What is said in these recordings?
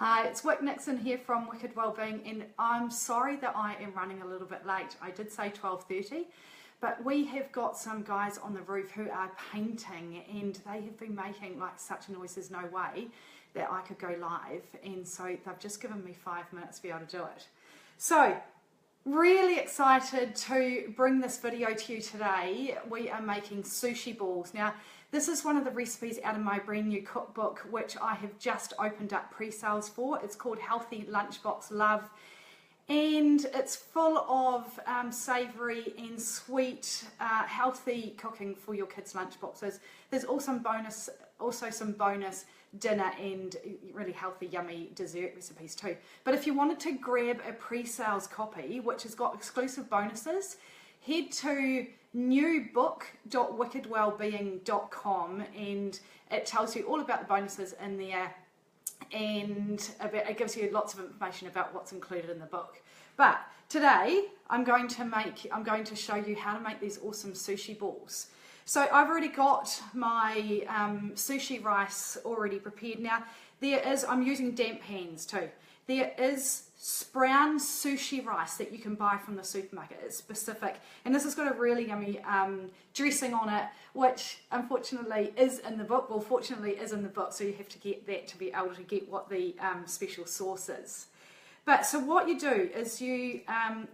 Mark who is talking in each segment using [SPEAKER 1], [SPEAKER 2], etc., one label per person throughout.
[SPEAKER 1] Hi, it's Wick Nixon here from Wicked Wellbeing, and I'm sorry that I am running a little bit late. I did say 12:30, but we have got some guys on the roof who are painting, and they have been making like such a noise, there's no way that I could go live, and so they've just given me 5 minutes to be able to do it. So, really excited to bring this video to you today. We are making sushi balls. Now, this is one of the recipes out of my brand new cookbook, which I have just opened up pre-sales for. It's called Healthy Lunchbox Love, and it's full of savoury and sweet, healthy cooking for your kids' lunchboxes. There's also some bonus dinner and really healthy, yummy dessert recipes too. But if you wanted to grab a pre-sales copy, which has got exclusive bonuses, head to newbook.wickedwellbeing.com, and it tells you all about the bonuses in there, and it gives you lots of information about what's included in the book. But today I'm going to show you how to make these awesome sushi balls. So I've already got my sushi rice already prepared. Now I'm using damp pans too. There is brown sushi rice that you can buy from the supermarket. It's specific, and this has got a really yummy dressing on it, which unfortunately is in the book. Well, fortunately is in the book, so you have to get that to be able to get what the special sauce is. But so what you do is you,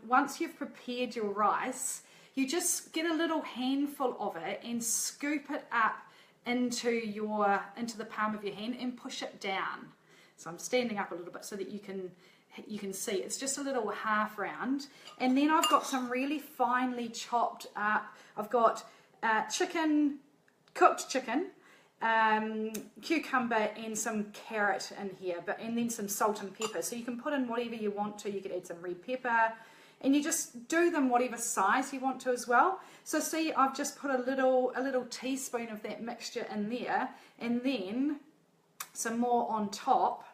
[SPEAKER 1] once you've prepared your rice, you just get a little handful of it and scoop it up into the palm of your hand and push it down. So I'm standing up a little bit so that you can see it's just a little half round. And then I've got some really finely chopped up, I've got cooked chicken, cucumber and some carrot in here, and then some salt and pepper. So you can put in whatever you want to. You could add some red pepper, and you just do them whatever size you want to as well. So see, I've just put a little teaspoon of that mixture in there, and then some more on top,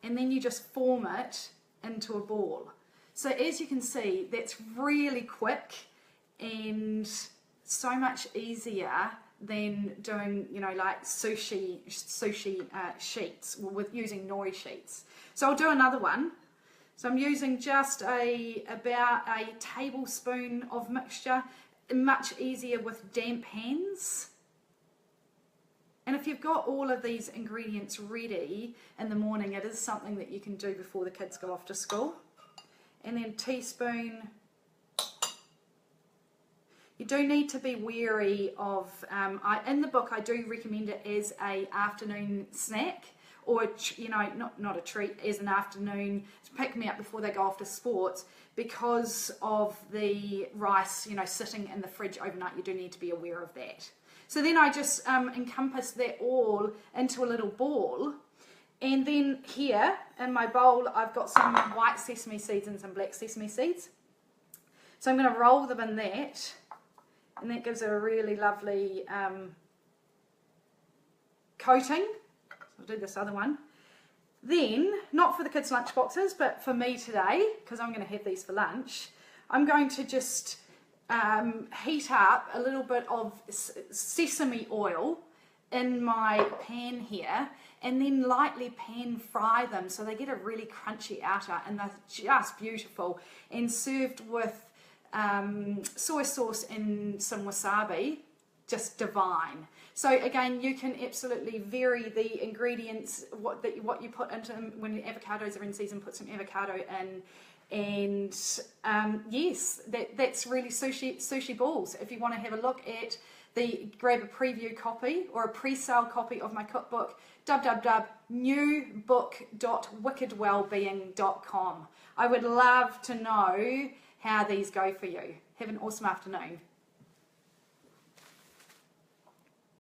[SPEAKER 1] and then you just form it into a ball. So as you can see, that's really quick and so much easier than doing, like sushi sheets with using nori sheets. So I'll do another one. So I'm using just about a tablespoon of mixture, much easier with damp hands. And if you've got all of these ingredients ready in the morning, it is something that you can do before the kids go off to school. And then a teaspoon. You do need to be wary of, in the book I do recommend it as an afternoon snack, or not a treat, as an afternoon to pick me up before they go off to sports, because of the rice sitting in the fridge overnight. You do need to be aware of that. So then I just encompass that all into a little ball, and then here in my bowl I've got some white sesame seeds and some black sesame seeds. So I'm going to roll them in that, and that gives it a really lovely coating. I'll do this other one. Then, not for the kids' lunch boxes, but for me today, because I'm going to have these for lunch, I'm going to just heat up a little bit of sesame oil in my pan here, and then lightly pan fry them so they get a really crunchy outer, and they're just beautiful, and served with soy sauce and some wasabi, just divine. So again, you can absolutely vary the ingredients, what you put into them. When the avocados are in season, put some avocado in, and yes, that's really sushi balls. If you want to have a look at grab a preview copy or a pre-sale copy of my cookbook, www.newbook.wickedwellbeing.com. I would love to know how these go for you. Have an awesome afternoon.